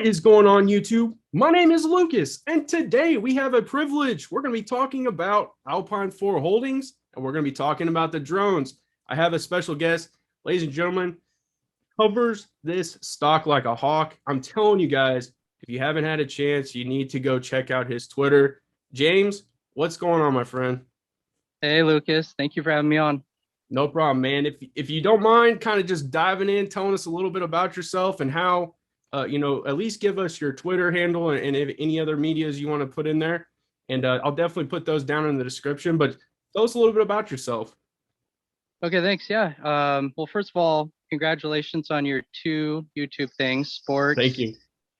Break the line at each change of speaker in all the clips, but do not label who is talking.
What is going on, YouTube? My name is Lucas, and today we have a privilege. We're going to be talking about Alpine 4 Holdings, and we're going to be talking about the drones. I have a special guest, ladies and gentlemen, covers this stock like a hawk. I'm telling you guys, if you haven't had a chance, you need to go check out his Twitter. James, what's going on, my friend?
Hey Lucas, thank you for having me on.
No problem, man. If you don't mind kind of just diving in, telling us a little bit about yourself and how, at least give us your Twitter handle and if any other medias you want to put in there. And I'll definitely put those down in the description, but tell us a little bit about yourself.
Okay, thanks. Yeah. Well, first of all, congratulations on your two YouTube things,
Thank
sports.
you. Thank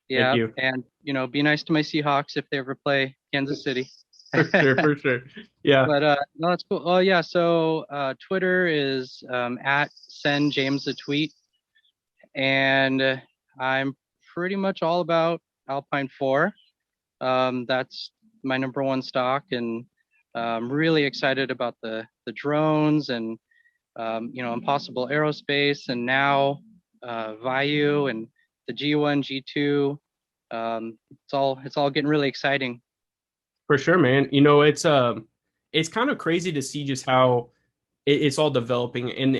Yeah,
you.
and be nice to my Seahawks if they ever play Kansas City.
For sure, for sure. Yeah,
But no, that's cool. Oh yeah, so Twitter is at send James a tweet, and I'm pretty much all about Alpine 4. That's my number one stock, and I'm really excited about the drones and Impossible Aerospace, and now Vayu and the G1, G2. It's all getting really exciting.
for sure, man. It's kind of crazy to see just how it's all developing and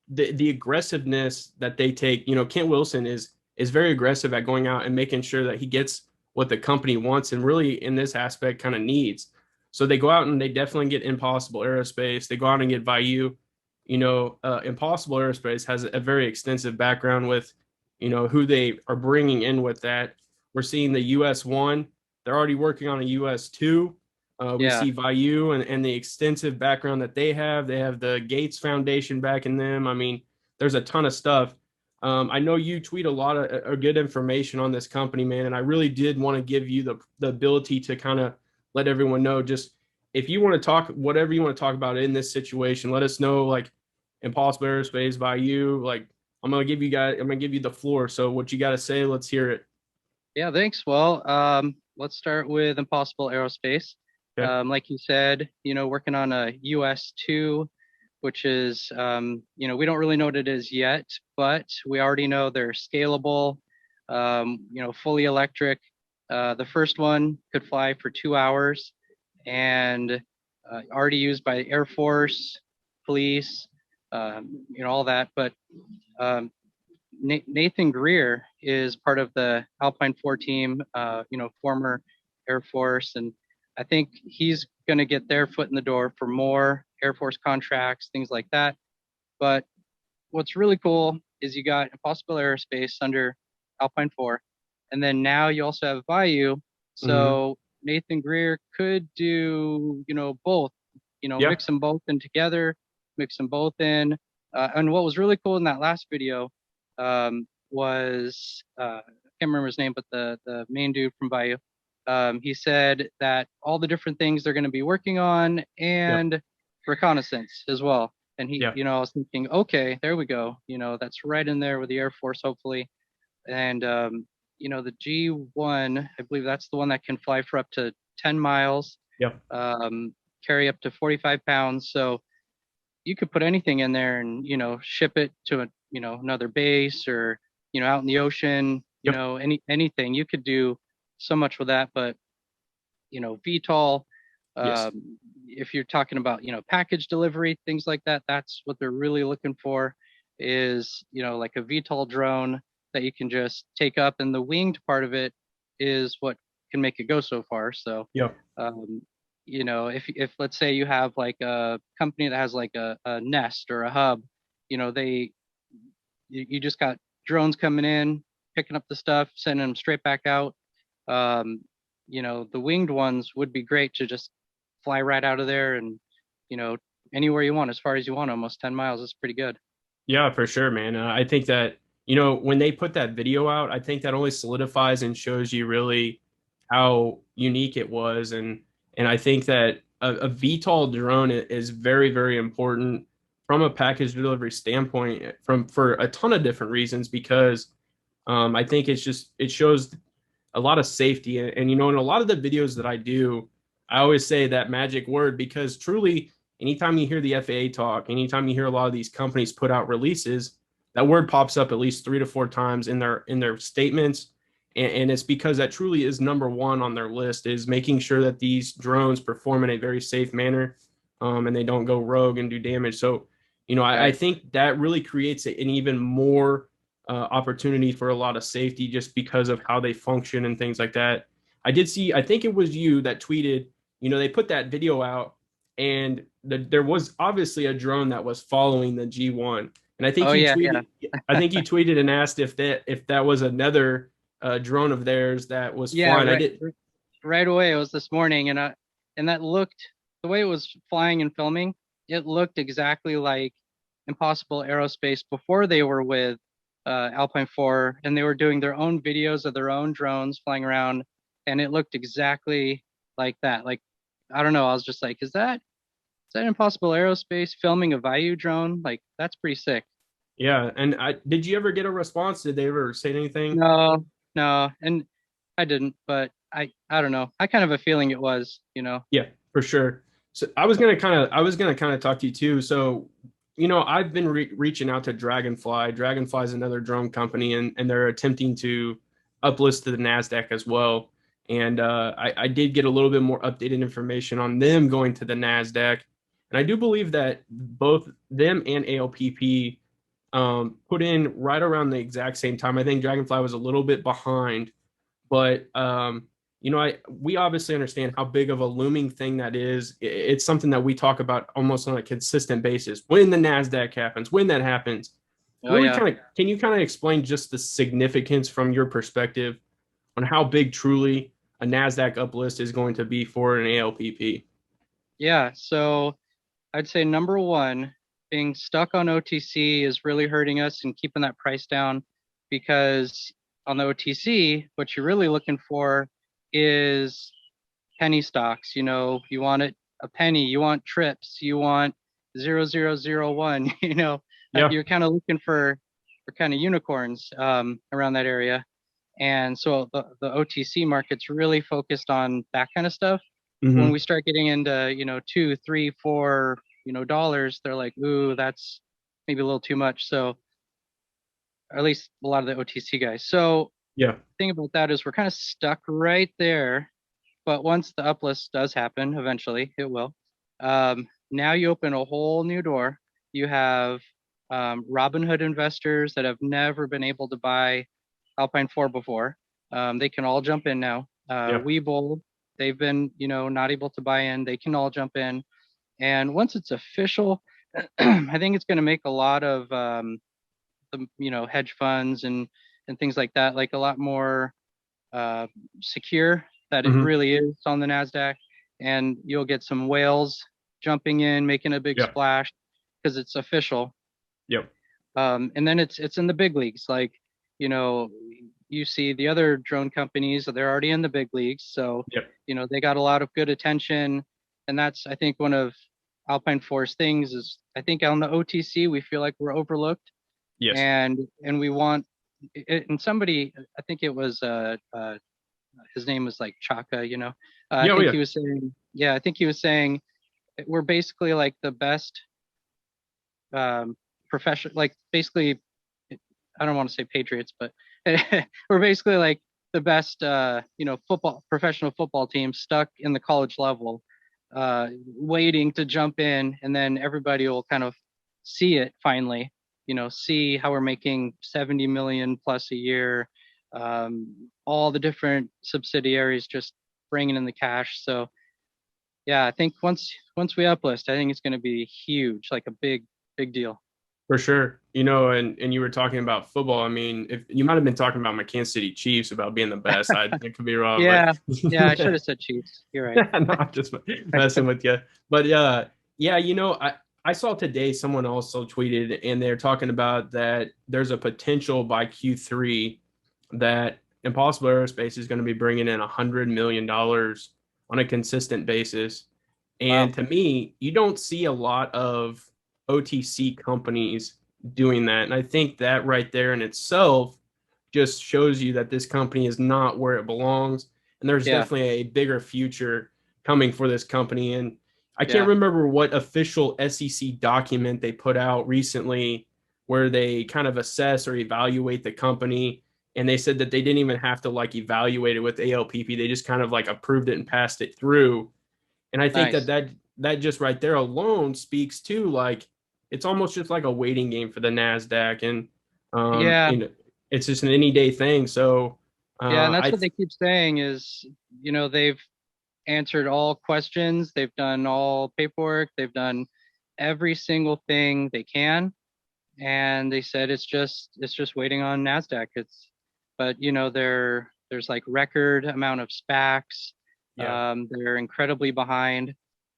the aggressiveness that they take. Kent Wilson is very aggressive at going out and making sure that he gets what the company wants and really in this aspect kind of needs. So they go out and they definitely get Impossible Aerospace. They go out and get Vayu. Impossible Aerospace has a very extensive background with, who they are bringing in with that. We're seeing the US one. They're already working on a US two. We
Yeah,
see Vayu and the extensive background that they have. They have the Gates Foundation backing them. I mean, there's a ton of stuff. I know you tweet a lot of good information on this company, man, and I really did want to give you the ability to kind of let everyone know. Just if you want to talk whatever you want to talk about in this situation, let us know. Like Impossible Aerospace, Vayu. Like I'm gonna give you the floor. So what you got to say? Let's hear it.
yeah. Thanks. Well, let's start with Impossible Aerospace.
Okay.
Like you said, working on a US2, which is, we don't really know what it is yet, but we already know they're scalable, fully electric. The first one could fly for 2 hours and already used by Air Force, police, all that. But um, Nathan Greer is part of the Alpine 4 team, former Air Force, and I think he's going to get their foot in the door for more Air Force contracts, things like that. But what's really cool is you got Impossible Aerospace under Alpine 4, and then now you also have Vayu.
Mm-hmm.
So Nathan Greer could do, both,
Yeah.
mix them both in together, mix them both in. And what was really cool in that last video was I can't remember his name, but the main dude from Vayu. He said that all the different things they're going to be working on
Yep.
and reconnaissance as well. And
Yeah.
I was thinking, okay, there we go. That's right in there with the Air Force, hopefully. And the G1, I believe that's the one that can fly for up to 10 miles,
Yep.
carry up to 45 pounds. So you could put anything in there and ship it to another base or out in the ocean,
Yep.
anything. You could do so much with that. But VTOL,
Yes.
if you're talking about package delivery, things like that, that's what they're really looking for, is like a VTOL drone that you can just take up, and the winged part of it is what can make it go so far. So
Yep.
um, if let's say you have like a company that has like a nest or a hub, they you just got drones coming in, picking up the stuff, sending them straight back out. um, the winged ones would be great to just fly right out of there and, you know, anywhere you want, as far as you want, almost 10 miles is pretty good.
Yeah, for sure, man. I think that, when they put that video out, I think that only solidifies and shows you really how unique it was. And I think that a VTOL drone is very, very important from a package delivery standpoint for a ton of different reasons because I think it shows a lot of safety. And in a lot of the videos that I do, I always say that magic word because truly, anytime you hear the FAA talk, anytime you hear a lot of these companies put out releases, That word pops up at least 3 to 4 times in their statements, and it's because that truly is number one on their list, is making sure that these drones perform in a very safe manner, and they don't go rogue and do damage. So, I
Right.
think that really creates an even more opportunity for a lot of safety just because of how they function and things like that. I did see, I think it was you that tweeted, they put that video out, and there was obviously a drone that was following the G1. And
Oh yeah, yeah.
I think you tweeted and asked if that was another drone of theirs that was
Yeah,
flying. I
right,
did.
right away. It was this morning, and that looked, the way it was flying and filming, it looked exactly like Impossible Aerospace before they were with Alpine 4, and they were doing their own videos of their own drones flying around, and it looked exactly like that. Like, I don't know, I was just like, is that Impossible Aerospace filming a Vayu drone? Like, that's pretty sick.
Yeah, and did you ever get a response? Did they ever say anything?
No, no, and I didn't, but I don't know. I kind of have a feeling it was, you know.
Yeah, for sure. So I was gonna kind of talk to you too. So, I've been reaching out to Dragonfly. Dragonfly is another drone company, and they're attempting to uplist to the Nasdaq as well. And I did get a little bit more updated information on them going to the Nasdaq, and I do believe that both them and ALPP put in right around the exact same time. I think Dragonfly was a little bit behind, but we obviously understand how big of a looming thing that is. It's something that we talk about almost on a consistent basis. When the Nasdaq happens, when that happens,
Oh
really
yeah.
kind of can you kind of explain just the significance from your perspective on how big truly a Nasdaq uplist is going to be for an ALPP?
Yeah, so I'd say number one, being stuck on OTC is really hurting us and keeping that price down because on the OTC, what you're really looking for is penny stocks. You know, you want it a penny, you want trips, you want 0001,
Yeah.
you're kind of looking for kind of unicorns around that area. And so the OTC market's really focused on that kind of stuff. When we
Hmm.
start getting into, 2, 3, 4, dollars, they're like, ooh, that's maybe a little too much. So, or at least a lot of the OTC guys. So
Yeah.
the thing about that is we're kind of stuck right there. But once the uplist does happen, eventually it will. Now you open a whole new door. You have Robinhood investors that have never been able to buy Alpine 4 before. They can all jump in now.
Yeah.
Webull, they've been, not able to buy in. They can all jump in. And once it's official, I think it's going to make a lot of the, hedge funds and things like that, like a lot more uh, secure that it
Hmm.
really is on the Nasdaq, and you'll get some whales jumping in, making a big
Yeah.
splash because it's official.
Yep.
And then it's in the big leagues, like you know, you see the other drone companies, they're already in the big leagues, so
Yep.
they got a lot of good attention, and that's I think one of Alpine Force things is I think on the OTC we feel like we're overlooked,
Yes.
and we want and somebody I think it was his name was like Chaka, I
Yeah. Oh,
think
yeah.
he was saying, yeah, I think he was saying we're basically like the best profession, like basically, I don't want to say Patriots, but we're basically like the best, professional football team stuck in the college level, waiting to jump in, and then everybody will kind of see it finally, see how we're making 70 million plus a year, all the different subsidiaries just bringing in the cash. So yeah, I think once we uplist, I think it's going to be huge, like a big deal.
For sure. And you were talking about football. I mean, if you might have been talking about my Kansas City Chiefs about being the best, I could be wrong, but
Yeah, yeah, I should have said Chiefs. You're right.
no, I'm just messing with you. But yeah, I saw today someone also tweeted and they're talking about that there's a potential by Q3 that Impossible Aerospace is going to be bringing in $100 million on a consistent basis.
Wow.
And to me, you don't see a lot of OTC companies doing that. And I think that right there in itself just shows you that this company is not where it belongs. And there's
Yeah,
definitely a bigger future coming for this company. And I can't
yeah.
remember what official SEC document they put out recently where they kind of assess or evaluate the company. And they said that they didn't even have to like evaluate it with ALPP. They just kind of like approved it and passed it through. And I think that
Nice.
that just right there alone speaks to like it's almost just like a waiting game for the Nasdaq, and
Yeah.
it's just an any day thing. So
Yeah. And that's
I
what they keep saying is, they've answered all questions. They've done all paperwork. They've done every single thing they can. And they said it's just waiting on Nasdaq. But there's like record amount of SPACs.
yeah
They're incredibly behind.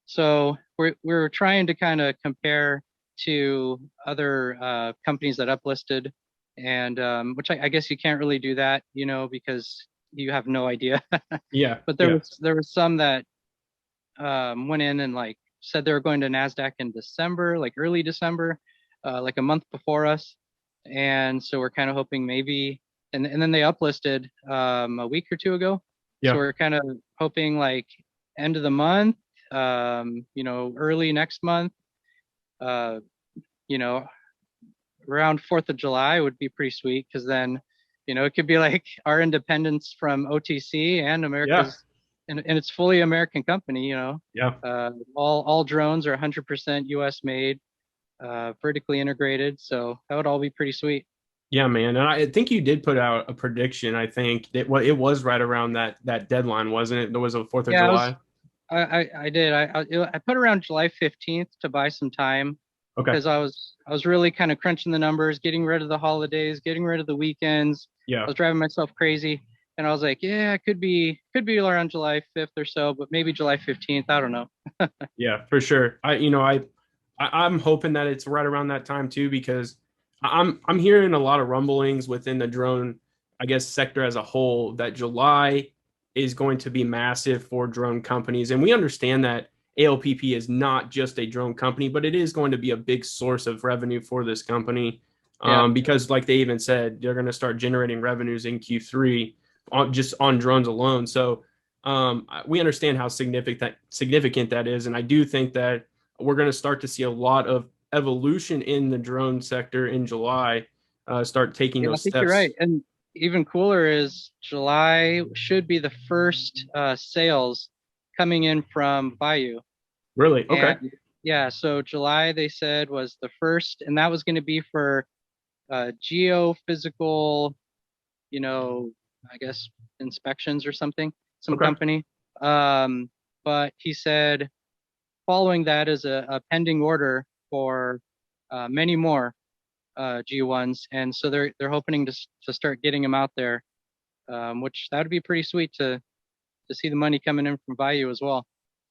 So we're trying to kind of compare to other companies that uplisted, and which I guess you can't really do that, because you have no idea.
yeah
But there
yeah
was there was some that went in and like said they were going to Nasdaq in December, like early December, like a month before us, and so we're kind of hoping maybe, and then they uplisted a week or two ago, so
yeah
we're kind of hoping like end of the month, early next month, uh, you know, around 4th of July would be pretty sweet because then, it could be like our independence from OTC and
yeah
America's, and it's fully American company,
yeah
all drones are 100% US made, vertically integrated. So that would all be pretty sweet.
yeah, man. And I think you did put out a prediction. I think that what it was right around that deadline, wasn't it? There was a Fourth of
Yeah,
July.
I did. I put around July 15th to buy some time
Okay.
because I was really kind of crunching the numbers, getting rid of the holidays, getting rid of the weekends. I
Yeah.
was driving myself crazy, and I was like, yeah, it could be around July 5th or so, but maybe July 15th. I don't know.
Yeah, for sure. I'm hoping that it's right around that time too, because I'm hearing a lot of rumblings within the drone, I guess, sector as a whole, that July is going to be massive for drone companies. And we understand that ALPP is not just a drone company, but it is going to be a big source of revenue for this company.
Yeah,
Because like they even said, they're going to start generating revenues in Q3 just on drones alone. So we understand how significant that is, and I do think that we're going to start to see a lot of evolution in the drone sector in July. Start taking
yeah, I
those
think you're right.
steps.
And even cooler is July should be the first sales coming in from Vayu.
Really? Okay.
And yeah, so July they said was the first, and that was going to be for geophysical, you know, I guess inspections or something, some
Okay.
company. Um, but he said following that is a pending order for many more G1s, and so they're hoping to start getting them out there, which that would be pretty sweet to see the money coming in from Vayu as well.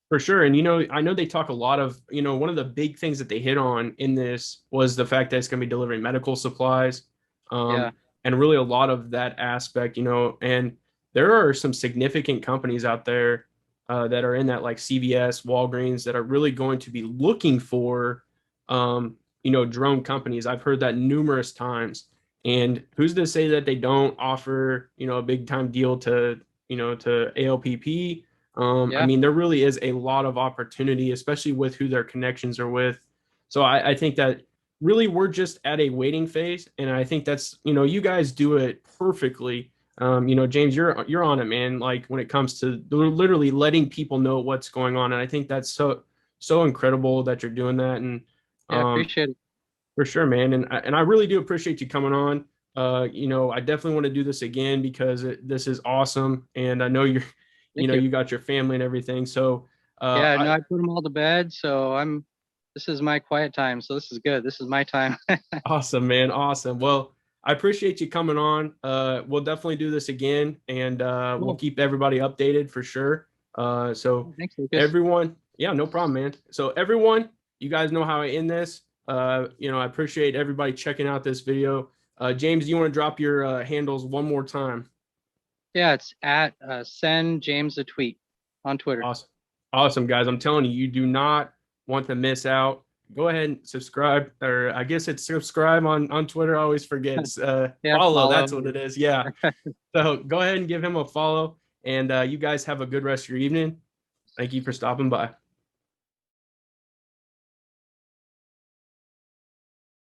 For sure. And, I know they talk a lot of, one of the big things that they hit on in this was the fact that it's going to be delivering medical supplies.
Yeah,
And really a lot of that aspect, and there are some significant companies out there that are in that, like CVS, Walgreens, that are really going to be looking for, drone companies. I've heard that numerous times. And who's to say that they don't offer, a big time deal to ALPP? I
yeah,
mean, there really is a lot of opportunity, especially with who their connections are with. So I think that really we're just at a waiting phase, and I think that's you guys do it perfectly. James, you're on it, man. Like when it comes to literally letting people know what's going on, and I think that's so incredible that you're doing that. And
yeah.
um,
Appreciate it.
for sure, man. And I really do appreciate you coming on. I definitely want to do this again because this is awesome, and I know
Thank you.
you got your family and everything. So,
Yeah, no,
I
I put them all to bed, so this is my quiet time, so this is good. This is my time.
awesome, man, awesome. Well, I appreciate you coming on. We'll definitely do this again, and we'll
Cool.
keep everybody updated for sure. So
Thanks, Lucas.
everyone, yeah, no problem, man. So everyone, you guys know how I end this. I appreciate everybody checking out this video. James, do you want to drop your handles one more time?
Yeah, it's at send James a tweet on Twitter.
Awesome. Awesome, guys. I'm telling you, you do not want to miss out. Go ahead and subscribe, or I guess it's subscribe on Twitter. I always forget.
Yeah,
Follow,
follow.
that's what it is. Yeah. So go ahead and give him a follow. And you guys have a good rest of your evening. Thank you for stopping by.